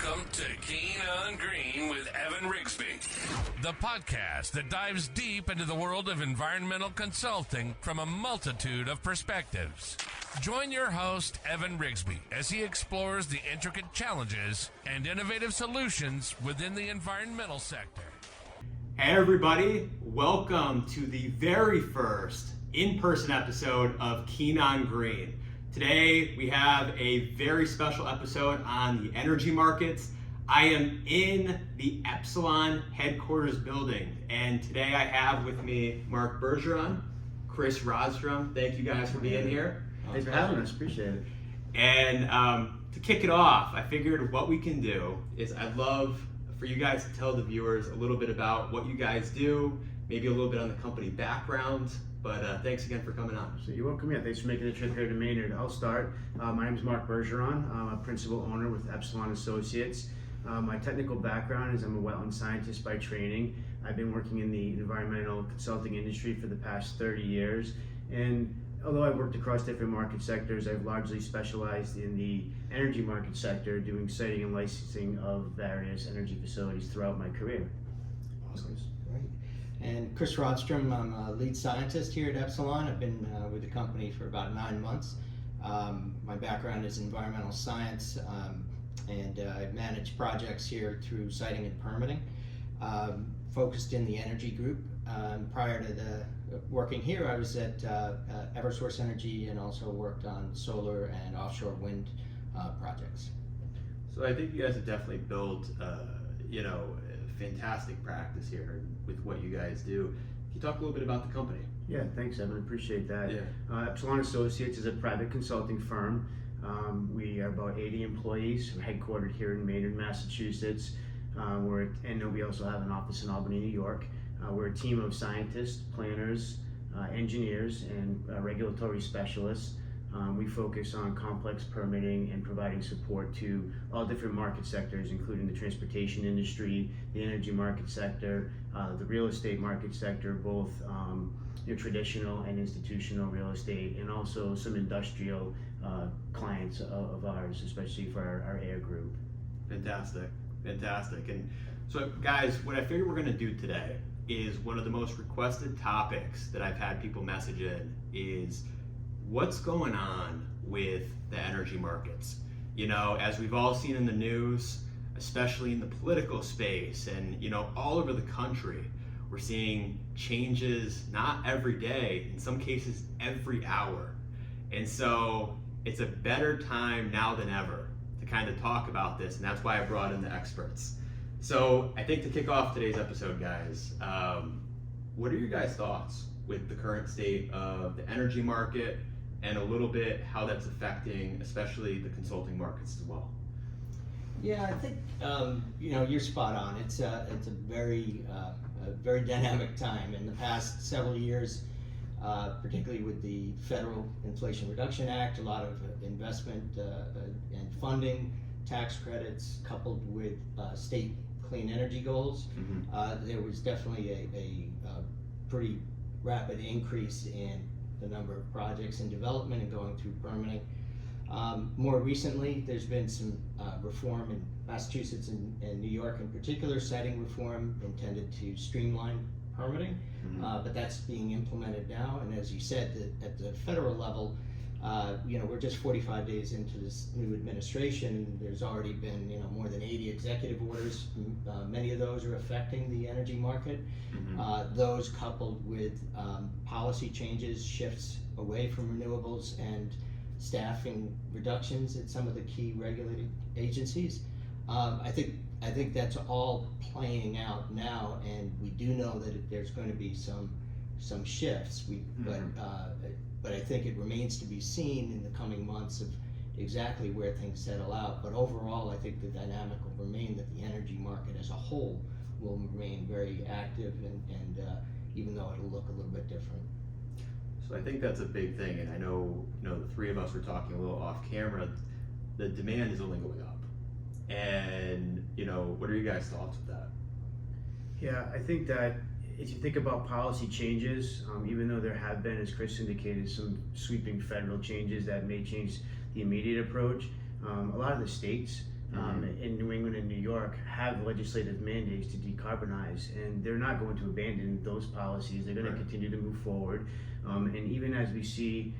Welcome to Keen on Green with Evan Rigsby, the podcast that dives deep into the world of environmental consulting from a multitude of perspectives. Join your host, Evan Rigsby, as he explores the intricate challenges and innovative solutions within the environmental sector. Hey everybody, welcome to the very first in-person episode of Keen on Green. Today we have a very special episode on the energy markets. I am in the Epsilon headquarters building, and today I have with me Marc Bergeron, Chris Rodstrom. Thank you guys for being here. Thanks for having us, appreciate it. And to kick it off, I figured what we can do is I'd love for you guys to tell the viewers a little bit about what you guys do, maybe a little bit on the company background. But thanks again for coming on. So you're welcome. Yeah, thanks for making the trip here to Maynard. I'll start. My name is Marc Bergeron. I'm a principal owner with Epsilon Associates. My technical background is I'm a wetland scientist by training. I've been working in the environmental consulting industry for the past 30 years. And although I've worked across different market sectors, I've largely specialized in the energy market sector, doing siting and licensing of various energy facilities throughout my career. Awesome. Great. And Chris Rodstrom, I'm a lead scientist here at Epsilon. I've been with the company for about 9 months. My background is environmental science, and I've managed projects here through siting and permitting, focused in the energy group. Prior to working here, I was at Eversource Energy and also worked on solar and offshore wind projects. So I think you guys have definitely built, fantastic practice here with what you guys do. Can you talk a little bit about the company? Yeah, thanks, Evan. Appreciate that. Yeah. Epsilon Associates is a private consulting firm. We are about 80 employees. We're headquartered here in Maynard, Massachusetts. And we also have an office in Albany, New York. We're a team of scientists, planners, engineers, and regulatory specialists. We focus on complex permitting and providing support to all different market sectors, including the transportation industry, the energy market sector, the real estate market sector, both traditional and institutional real estate, and also some industrial clients of ours, especially for our air group. Fantastic. And so guys, what I figure we're going to do today is one of the most requested topics that I've had people message in is what's going on with the energy markets. As we've all seen in the news, especially in the political space and, all over the country, we're seeing changes not every day, in some cases every hour. And so it's a better time now than ever to kind of talk about this, and that's why I brought in the experts. So I think to kick off today's episode, guys, what are your guys' thoughts with the current state of the energy market and a little bit how that's affecting especially the consulting markets as well? Yeah, I think you're spot on. It's a very dynamic time. In the past several years, particularly with the Federal Inflation Reduction Act, a lot of investment and funding, tax credits, coupled with state clean energy goals. Mm-hmm. There was definitely a pretty rapid increase in the number of projects in development and going through permitting. More recently, there's been some reform in Massachusetts and New York in particular, siting reform intended to streamline permitting, but that's being implemented now. And as you said, at the federal level, we're just 45 days into this new administration. There's already been, more than 80 executive orders. Many of those are affecting the energy market. Mm-hmm. Those coupled with policy changes, shifts away from renewables, and staffing reductions at some of the key regulated agencies. I think that's all playing out now, and we do know that there's going to be some shifts. But I think it remains to be seen in the coming months of exactly where things settle out. But overall, I think the dynamic will remain that the energy market as a whole will remain very active, and even though it'll look a little bit different. So I think that's a big thing, and I know, the three of us were talking a little off camera. The demand is only going up, and what are you guys' thoughts with that? Yeah, I think that if you think about policy changes, even though there have been, as Chris indicated, some sweeping federal changes that may change the immediate approach, a lot of the states in New England and New York have legislative mandates to decarbonize, and they're not going to abandon those policies. They're going to continue to move forward. And even as we see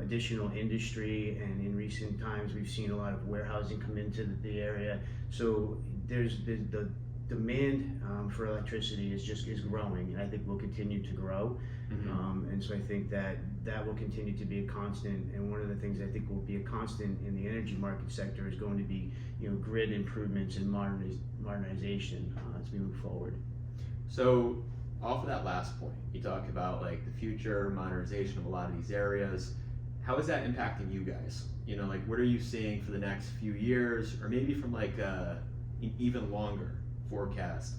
additional industry, and in recent times we've seen a lot of warehousing come into the area, so there's the demand for electricity is growing, and I think will continue to grow. And so I think that will continue to be a constant, and one of the things I think will be a constant in the energy market sector is going to be, grid improvements and modernization as we move forward. So off of that last point, you talk about like the future modernization of a lot of these areas. How is that impacting you guys? Like what are you seeing for the next few years, or maybe from like an even longer forecast?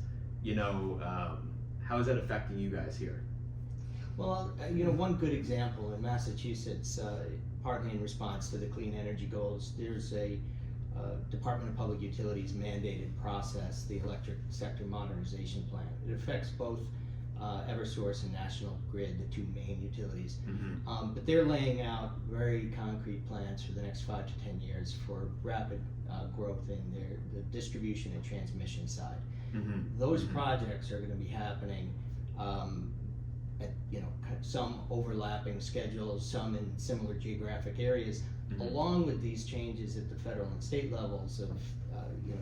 How is that affecting you guys here? Well, one good example in Massachusetts, partly in response to the clean energy goals, there's a Department of Public Utilities mandated process, the Electric Sector Modernization Plan. It affects both Eversource and National Grid, the two main utilities. But they're laying out very concrete plans for the next 5 to 10 years for rapid growth in the distribution and transmission side. Those projects are going to be happening at some overlapping schedules, some in similar geographic areas, along with these changes at the federal and state levels of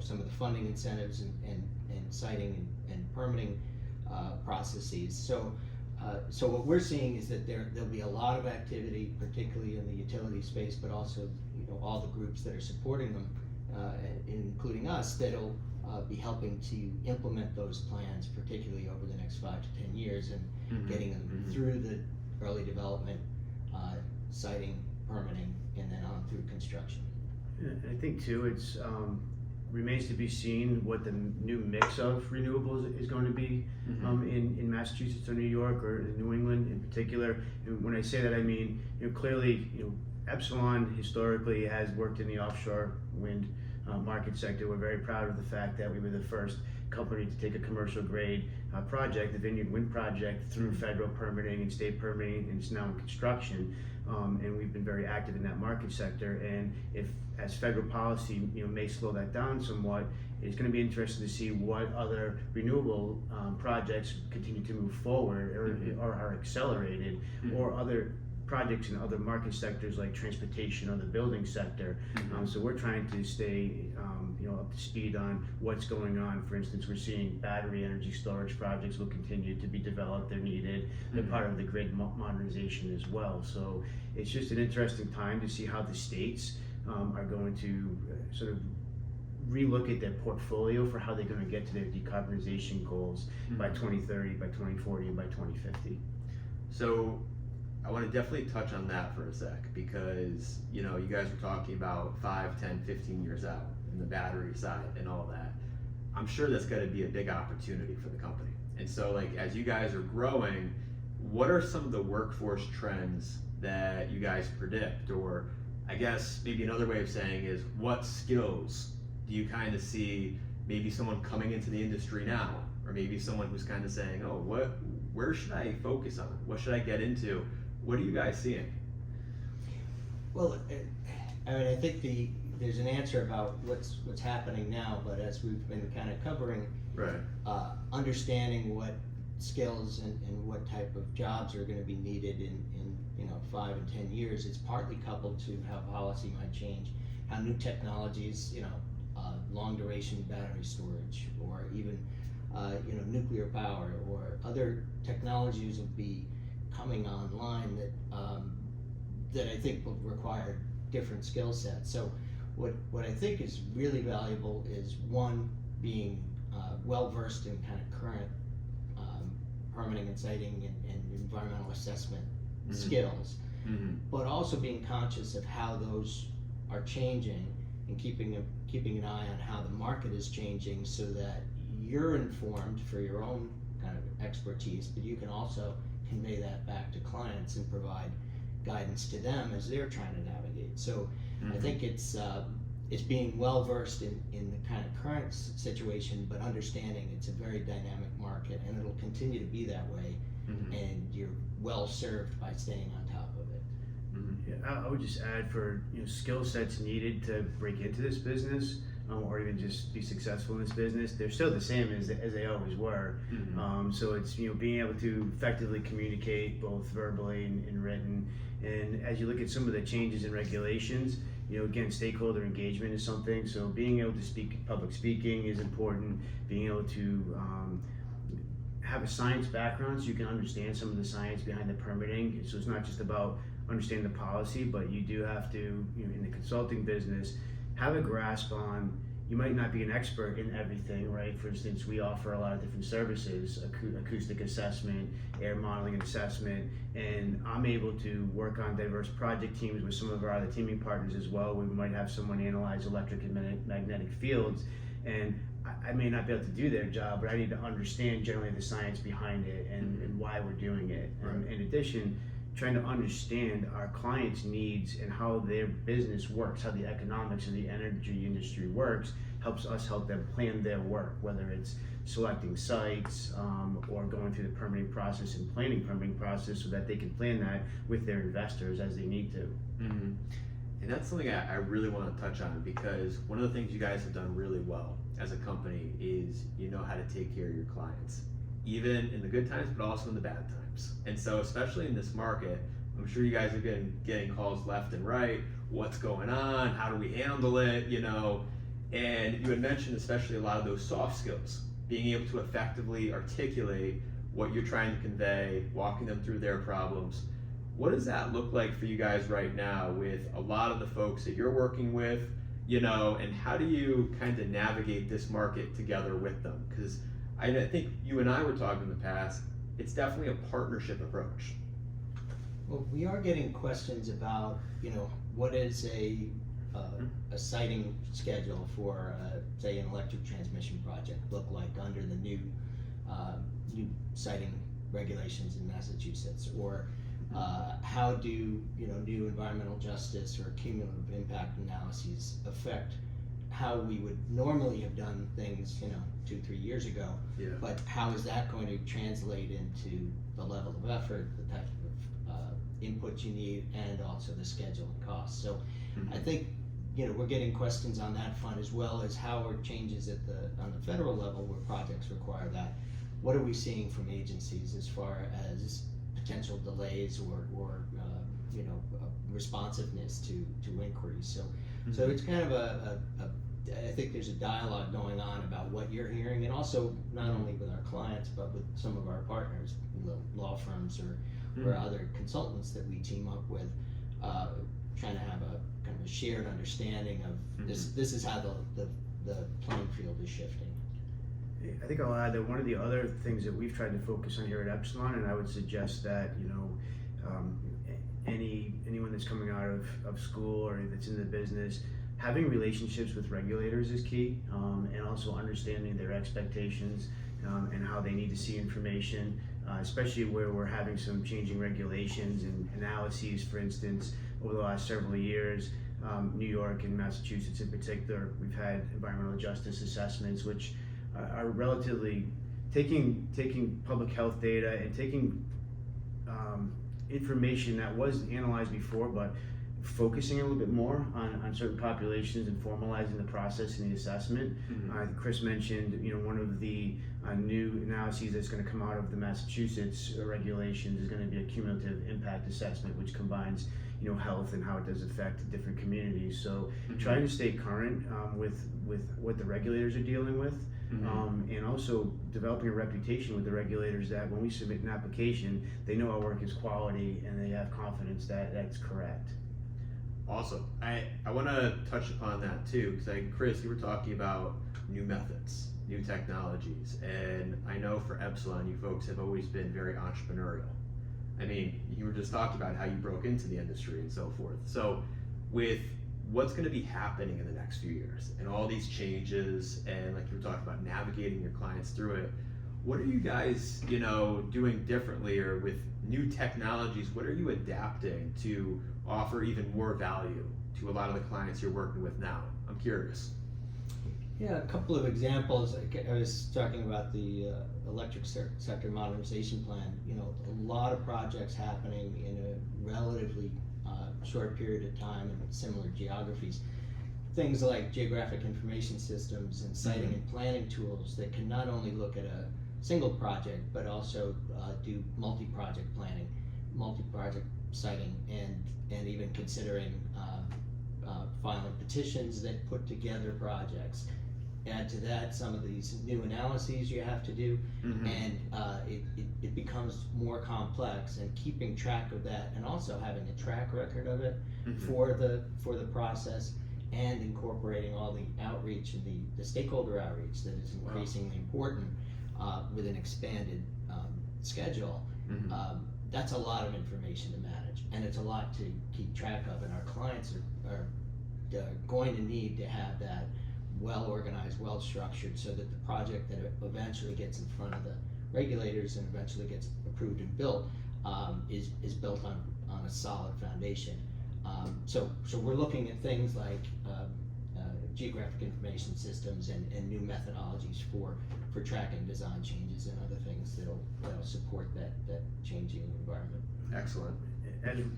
some of the funding incentives and siting and permitting processes. So what we're seeing is that there'll be a lot of activity, particularly in the utility space, but also all the groups that are supporting them, including us, that'll be helping to implement those plans, particularly over the next 5 to 10 years, and getting them through the early development, siting, permitting, and then on through construction. Yeah, I think too, it's remains to be seen what the new mix of renewables is going to be in Massachusetts or New York or New England in particular. And when I say that, I mean clearly Epsilon historically has worked in the offshore wind market sector. We're very proud of the fact that we were the first company to take a commercial grade project, the Vineyard Wind Project, through federal permitting and state permitting, and it's now in construction. And we've been very active in that market sector. And if, as federal policy, may slow that down somewhat, it's going to be interesting to see what other renewable projects continue to move forward or are accelerated, or other projects in other market sectors like transportation or the building sector. So we're trying to stay up to speed on what's going on. For instance, we're seeing battery energy storage projects will continue to be developed. They're needed. They're part of the grid modernization as well. So it's just an interesting time to see how the states are going to sort of relook at their portfolio for how they're going to get to their decarbonization goals by 2030, by 2040, and by 2050. So I want to definitely touch on that for a sec, because you guys were talking about 5, 10, 15 years out in the battery side and all that. I'm sure that's going to be a big opportunity for the company. And so like as you guys are growing, what are some of the workforce trends that you guys predict? Or I guess maybe another way of saying is, what skills do you kind of see maybe someone coming into the industry now, or maybe someone who's kind of saying, oh, where should I focus on? What should I get into? What are you guys seeing? Well, I think there's an answer about what's happening now, but as we've been kind of covering, understanding what skills and what type of jobs are going to be needed in 5 and 10 years, it's partly coupled to how policy might change, how new technologies, long duration battery storage, or even nuclear power, or other technologies will be coming online that I think will require different skill sets. So what I think is really valuable is, one, being well versed in kind of current permitting and siting and environmental assessment skills, but also being conscious of how those are changing, and keeping an eye on how the market is changing, so that you're informed for your own kind of expertise, but you can also convey that back to clients and provide guidance to them as they're trying to navigate. So I think it's being well versed in the kind of current situation, but understanding it's a very dynamic market, and it'll continue to be that way, and you're well served by staying on top of it. Yeah, I would just add, for skill sets needed to break into this business, or even just be successful in this business, they're still the same as they always were. So it's being able to effectively communicate both verbally and written. And as you look at some of the changes in regulations, again, stakeholder engagement is something. So being able to speak, public speaking is important. Being able to have a science background so you can understand some of the science behind the permitting. So it's not just about understanding the policy, but you do have to, in the consulting business, have a grasp on, you might not be an expert in everything, right? For instance, we offer a lot of different services, acoustic assessment, air modeling and assessment, and I'm able to work on diverse project teams with some of our other teaming partners as well. We might have someone analyze electric and magnetic fields, and I may not be able to do their job, but I need to understand generally the science behind it and why we're doing it. Right. In addition, trying to understand our clients' needs and how their business works, how the economics of the energy industry works, helps us help them plan their work, whether it's selecting sites or going through the permitting process and planning permitting process so that they can plan that with their investors as they need to. And that's something I really want to touch on, because one of the things you guys have done really well as a company is you know how to take care of your clients, even in the good times, but also in the bad times. And so, especially in this market, I'm sure you guys have been getting calls left and right. What's going on? How do we handle it? And you had mentioned especially a lot of those soft skills, being able to effectively articulate what you're trying to convey, walking them through their problems. What does that look like for you guys right now with a lot of the folks that you're working with, and how do you kind of navigate this market together with them? Because I think you and I were talking in the past, it's definitely a partnership approach. Well, we are getting questions about, what is a siting schedule for, say, an electric transmission project look like under the new siting regulations in Massachusetts, or how do new environmental justice or cumulative impact analyses affect how we would normally have done things 2-3 years ago, but how is that going to translate into the level of effort, the type of input you need, and also the schedule and cost. So I think we're getting questions on that front, as well as how are changes on the federal level where projects require that. What are we seeing from agencies as far as potential delays or responsiveness to inquiries? So it's kind of I think there's a dialogue going on about what you're hearing, and also not only with our clients, but with some of our partners, law firms or other consultants that we team up with, trying to have a kind of a shared understanding of this is how the playing field is shifting. I think I'll add that one of the other things that we've tried to focus on here at Epsilon, and I would suggest that anyone that's coming out of school or that's in the business, having relationships with regulators is key, and also understanding their expectations and how they need to see information, especially where we're having some changing regulations and analyses. For instance, over the last several years, New York and Massachusetts in particular, we've had environmental justice assessments, which are relatively taking public health data and taking information that was analyzed before, but focusing a little bit more on certain populations and formalizing the process and the assessment. Chris mentioned, one of the new analyses that's going to come out of the Massachusetts regulations is going to be a cumulative impact assessment, which combines health and how it does affect different communities. So trying to stay current with what the regulators are dealing with, and also developing a reputation with the regulators that when we submit an application, they know our work is quality and they have confidence that that's correct. Awesome. I want to touch upon that too, because Chris, you were talking about new methods, new technologies, and I know for Epsilon, you folks have always been very entrepreneurial. I mean, you were just talking about how you broke into the industry and so forth. So with what's going to be happening in the next few years and all these changes, and like you were talking about navigating your clients through it, what are you guys, doing differently, or with new technologies, what are you adapting to offer even more value to a lot of the clients you're working with now? I'm curious. Yeah, a couple of examples. I was talking about the electric sector modernization plan. A lot of projects happening in a relatively short period of time in similar geographies. things like geographic information systems and siting and planning tools that can not only look at a single project, but also do multi-project planning, multi-project siting, and even considering filing petitions that put together projects. Add to that some of these new analyses you have to do, and it becomes more complex, and keeping track of that and also having a track record of it for the process, and incorporating all the outreach and the stakeholder outreach that is increasingly important with an expanded schedule. That's a lot of information to manage, and it's a lot to keep track of, and our clients are going to need to have that well organized, well structured, so that the project that eventually gets in front of the regulators and eventually gets approved and built is built on a solid foundation. So we're looking at things like geographic information systems and new methodologies for tracking design changes and other things that'll support that changing environment. Excellent.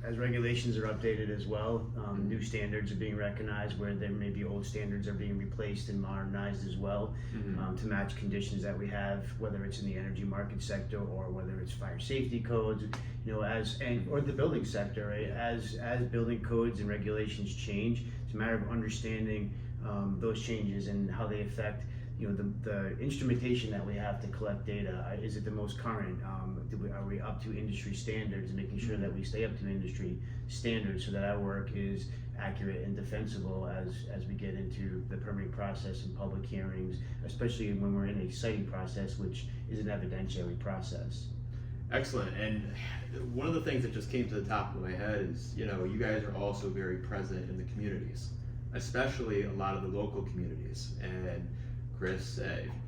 As regulations are updated as well, new standards are being recognized where there may be old standards are being replaced and modernized as well to match conditions that we have, whether it's in the energy market sector or whether it's fire safety codes, or the building sector. Right? As building codes and regulations change, it's a matter of understanding those changes and how they affect the instrumentation that we have to collect data. Is it the most current? Are we up to industry standards, and making sure that we stay up to industry standards so that our work is accurate and defensible as we get into the permitting process and public hearings, especially when we're in a siting process, which is an evidentiary process. Excellent. And one of the things that just came to the top of my head is, you guys are also very present in the communities, especially a lot of the local communities. And Chris,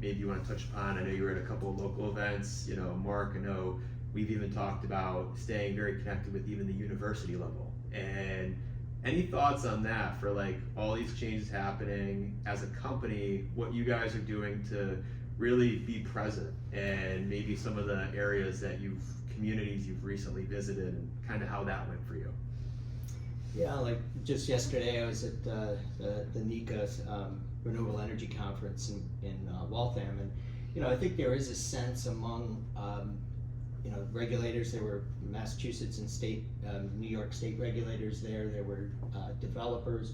maybe you want to touch upon, I know you were at a couple of local events, Mark, I know we've even talked about staying very connected with even the university level. And any thoughts on that for like all these changes happening as a company, what you guys are doing to really be present, and maybe some of the areas that communities you've recently visited, and kind of how that went for you? Yeah, like just yesterday I was at the NECA Renewable Energy Conference in Waltham, and I think there is a sense among regulators. There were Massachusetts and New York state regulators there. There were developers.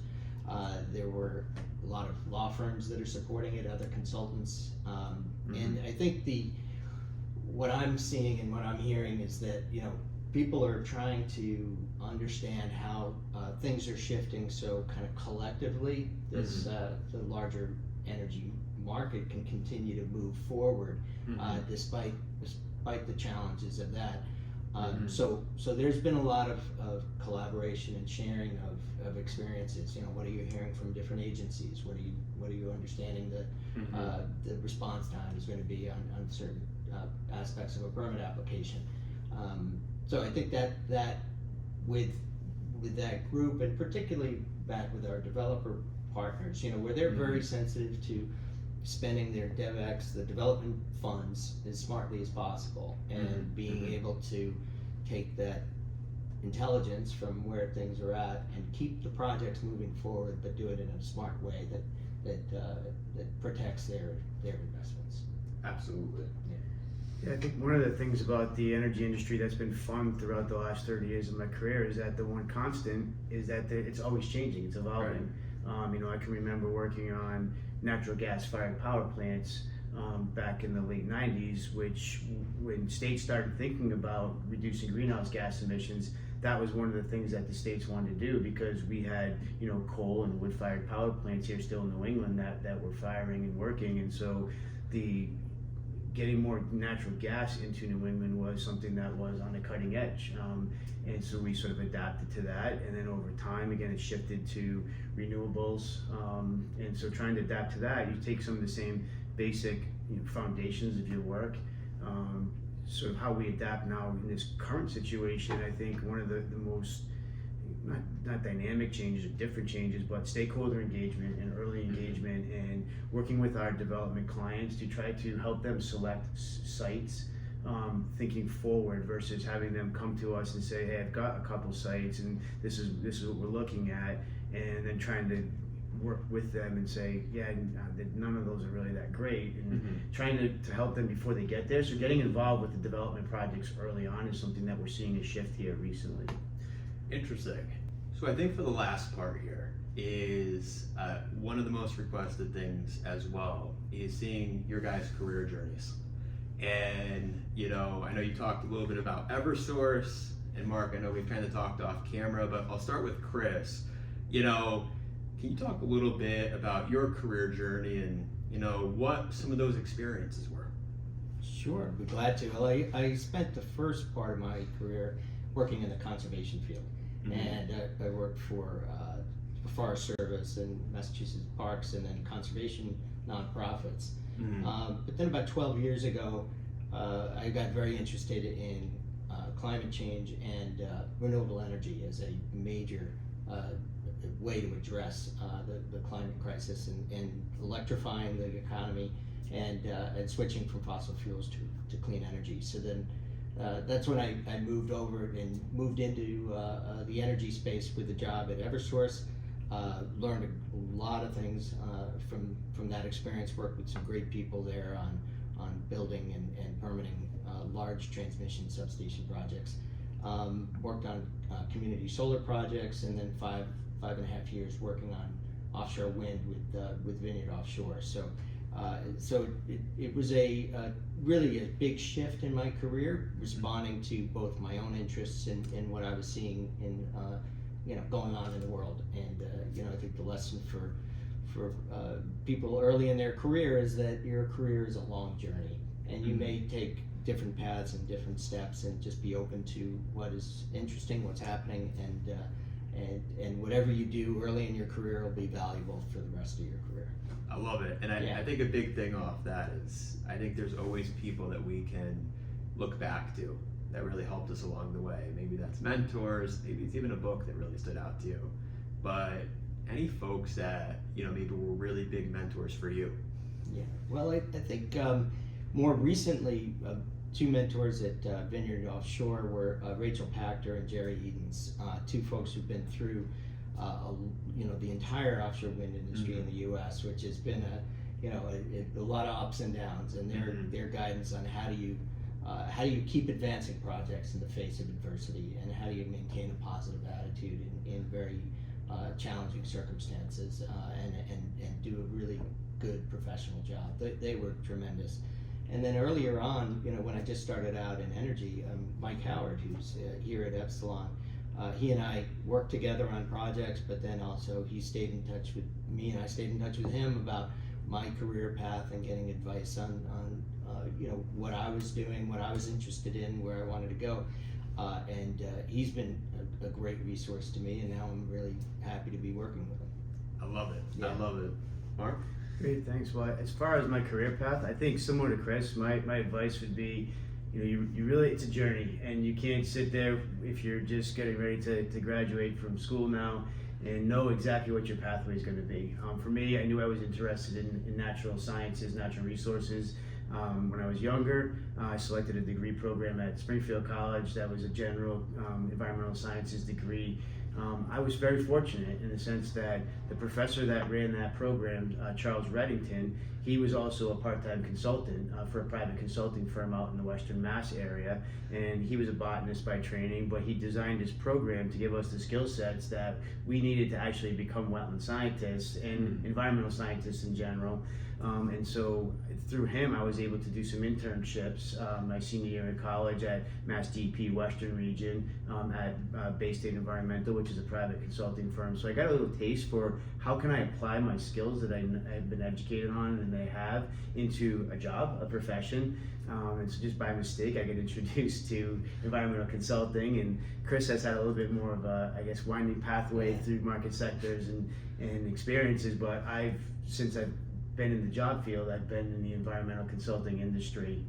There were a lot of law firms that are supporting it, other consultants, and I think what I'm seeing and what I'm hearing is that people are trying to understand how things are shifting, so kind of collectively this the larger energy market can continue to move forward despite the challenges of that. So there's been a lot of collaboration and sharing of experiences. What are you hearing from different agencies? What are you understanding that the response time is going to be on certain aspects of a permit application? So I think that with that group, and particularly back with our developer partners, where they're very sensitive to spending their DevEx, the development funds, as smartly as possible, and being able to take that intelligence from where things are at and keep the projects moving forward, but do it in a smart way that protects their investments. Absolutely. Yeah, I think one of the things about the energy industry that's been fun throughout the last 30 years of my career is that the one constant is that it's always changing, it's evolving. Right. I can remember working on natural gas fired power plants back in the late 90s, which when states started thinking about reducing greenhouse gas emissions, that was one of the things that the states wanted to do, because we had coal and wood fired power plants here still in New England that were firing and working, and so getting more natural gas into New England was something that was on the cutting edge. And so we sort of adapted to that, and then over time, again, it shifted to renewables. And so trying to adapt to that, you take some of the same basic foundations of your work, sort of how we adapt now in this current situation. I think one of the most, not dynamic changes or different changes, but stakeholder engagement and early engagement, and working with our development clients to try to help them select sites, thinking forward versus having them come to us and say, hey, I've got a couple sites and this is what we're looking at, and then trying to work with them and say, yeah, none of those are really that great, and trying to help them before they get there. So getting involved with the development projects early on is something that we're seeing a shift here recently. Interesting. So I think for the last part here is one of the most requested things as well is seeing your guys' career journeys. And I know you talked a little bit about Eversource, and Mark, I know we've kind of talked off camera, but I'll start with Chris. Can you talk a little bit about your career journey and what some of those experiences were? Sure, I'd be glad to. Well, I spent the first part of my career working in the conservation field, and I worked for the Forest Service and Massachusetts Parks, and then conservation nonprofits. But then about 12 years ago, I got very interested in climate change and renewable energy as a major way to address the climate crisis and electrifying the economy and switching from fossil fuels to clean energy. So then that's when I moved over and moved into the energy space with a job at Eversource. Learned a lot of things from that experience, worked with some great people there on building and permitting large transmission substation projects. Worked on community solar projects, and then five and a half years working on offshore wind with Vineyard Offshore. So it was really a big shift in my career, responding to both my own interests and what I was seeing in going on in the world. And I think the lesson for people early in their career is that your career is a long journey, and you may take different paths and different steps, and just be open to what is interesting, what's happening, and whatever you do early in your career will be valuable for the rest of your career. I love it. And I think a big thing off that is I think there's always people that we can look back to that really helped us along the way. Maybe that's mentors, maybe it's even a book that really stood out to you. But any folks that maybe were really big mentors for you? Yeah, well, I think more recently, two mentors at Vineyard Offshore were Rachel Pachter and Jerry Edens, two folks who've been through the entire offshore wind industry in the U.S., which has been a lot of ups and downs, and their guidance on how do you keep advancing projects in the face of adversity, and how do you maintain a positive attitude in very challenging circumstances, and do a really good professional job. They were tremendous. And then earlier on, when I just started out in energy, Mike Howard, who's here at Epsilon, he and I worked together on projects, but then also he stayed in touch with me, and I stayed in touch with him about my career path and getting advice on what I was doing, what I was interested in, where I wanted to go. And he's been a great resource to me, and now I'm really happy to be working with him. I love it. Yeah. I love it. Mark? Great, thanks. Well, as far as my career path, I think similar to Chris, my advice would be, you really, it's a journey, and you can't sit there if you're just getting ready to graduate from school now and know exactly what your pathway is going to be. For me, I knew I was interested in natural sciences, natural resources. When I was younger, I selected a degree program at Springfield College that was a general environmental sciences degree. I was very fortunate in the sense that the professor that ran that program, Charles Reddington, he was also a part-time consultant for a private consulting firm out in the Western Mass area, and he was a botanist by training, but he designed his program to give us the skill sets that we needed to actually become wetland scientists and environmental scientists in general. And so through him, I was able to do some internships my senior year in college at Mass DP Western Region at Bay State Environmental, which is a private consulting firm. So I got a little taste for how can I apply my skills that I've been educated on and they have into a job, a profession. And so just by mistake, I get introduced to environmental consulting, and Chris has had a little bit more of a, winding pathway through market sectors and experiences, but since I've been in the job field, I've been in the environmental consulting industry.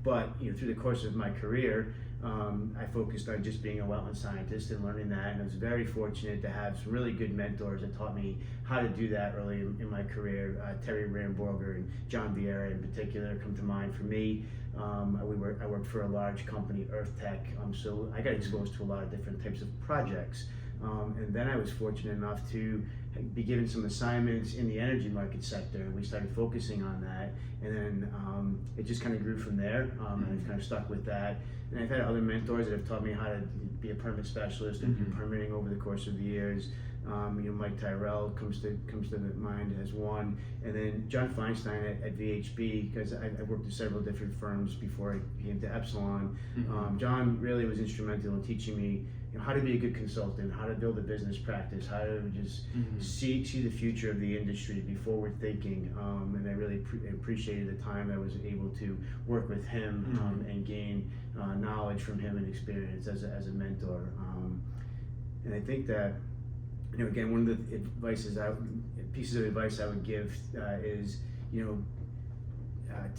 But through the course of my career, I focused on just being a wetland scientist and learning that, and I was very fortunate to have some really good mentors that taught me how to do that early in my career. Terry Ramborger and John Vieira in particular come to mind for me. I worked for a large company, Earth Tech, so I got exposed to a lot of different types of projects. And then I was fortunate enough to be given some assignments in the energy market sector. We started focusing on that, and then it just kind of grew from there, and I've kind of stuck with that. And I've had other mentors that have taught me how to be a permit specialist and do permitting over the course of the years. Mike Tyrell comes to mind as one, and then John Feinstein at VHB, because I worked at several different firms before I came to Epsilon. John really was instrumental in teaching me how to be a good consultant, how to build a business practice, how to just see the future of the industry before we're thinking. And I really appreciated the time I was able to work with him and gain knowledge from him and experience as a mentor. And I think that, again, one of the pieces of advice I would give is,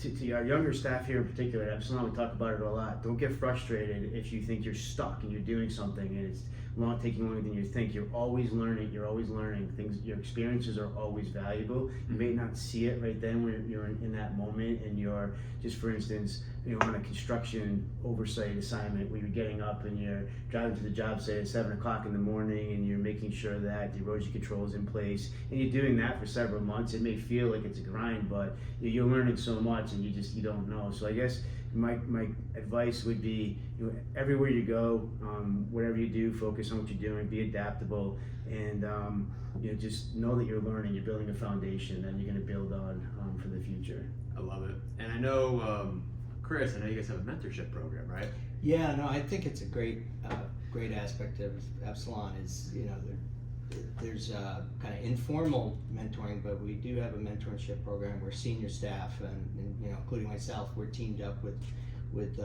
to our younger staff here in particular at Epsilon, we talk about it a lot. Don't get frustrated if you think you're stuck and you're doing something and it's taking longer than you think. You're always learning. Things, your experiences are always valuable. You may not see it right then when you're in that moment, and you're just, for instance, on a construction oversight assignment where you're getting up and you're driving to the job site at 7 o'clock in the morning, and you're making sure that the erosion control is in place, and you're doing that for several months. It may feel like it's a grind, but you're learning so much, and you don't know. So I guess my advice would be, everywhere you go, whatever you do, focus on what you're doing, be adaptable, and just know that you're learning, you're building a foundation that you're going to build on for the future. I love it. And I know, Chris, I know you guys have a mentorship program, right? Yeah, no, I think it's a great aspect of Epsilon is, there's kind of informal mentoring, but we do have a mentorship program where senior staff and including myself, we're teamed up with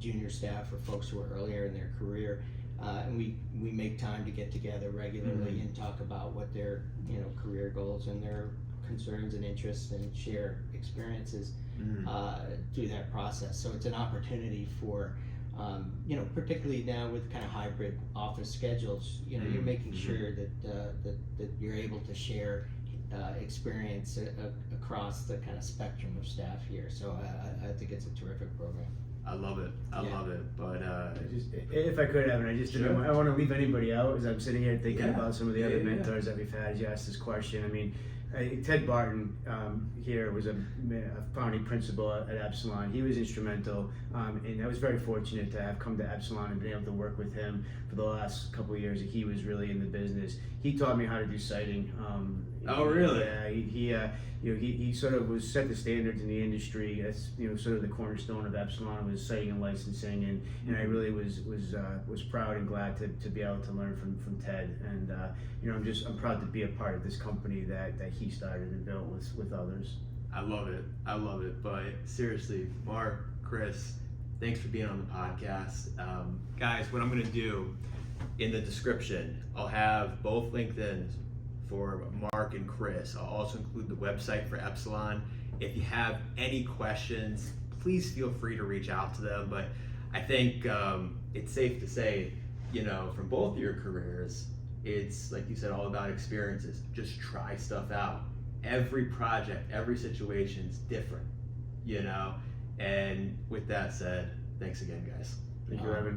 junior staff or folks who are earlier in their career, and we make time to get together regularly and talk about what their career goals and their concerns and interests, and share experiences through that process. So it's an opportunity for particularly now with kind of hybrid office schedules, you're making sure that you're able to share experience across the kind of spectrum of staff here. So I think it's a terrific program. I love it. I love it. But if I could, Evan, I don't want to leave anybody out, as I'm sitting here thinking about some of the other mentors that we've had as you asked this question. I mean, Ted Barton here was a founding principal at Epsilon. He was instrumental, and I was very fortunate to have come to Epsilon and been able to work with him for the last couple of years. He was really in the business. He taught me how to do siting. Oh, really? Yeah. He sort of set the standards in the industry. That's sort of the cornerstone of Epsilon was siting and licensing, and I really was proud and glad to be able to learn from Ted. And I'm proud to be a part of this company that he started and built with others. I love it. But seriously, Marc, Chris, thanks for being on the podcast. Guys, what I'm going to do in the description, I'll have both LinkedIns for Marc and Chris. I'll also include the website for Epsilon. If you have any questions, please feel free to reach out to them. But I think it's safe to say, from both of your careers, it's, like you said, all about experiences. Just try stuff out. Every project, every situation's different, And with that said, thanks again, guys. Thank you, Evan.